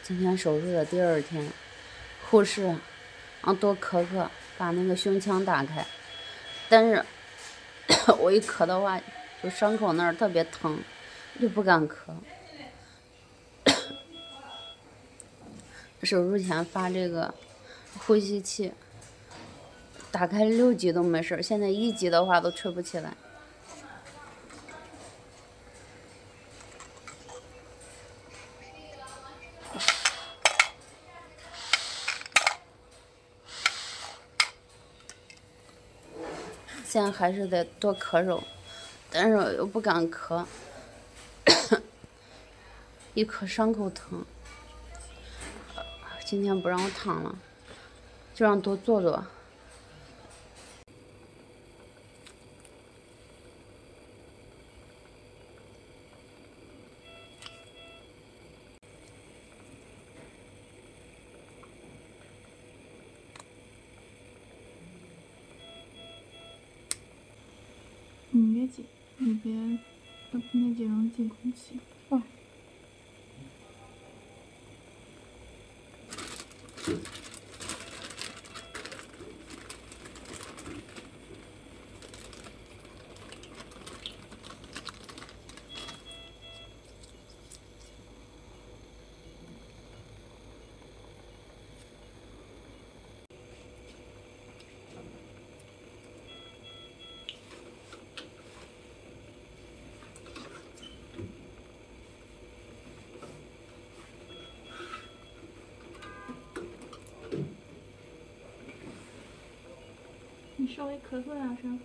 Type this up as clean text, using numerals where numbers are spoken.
今天手术的第2天，护士让多咳咳，把那个胸腔打开。但是我一咳的话，就伤口那儿特别疼，就不敢咳。手术前发这个呼吸器，打开6级都没事，现在1级的话都吹不起来。现在还是得多咳嗽，但是我又不敢咳，一咳伤口疼。今天不让我躺了，就让多坐坐。你别挤，你别那几容进空气。哦。你稍微咳嗽2声。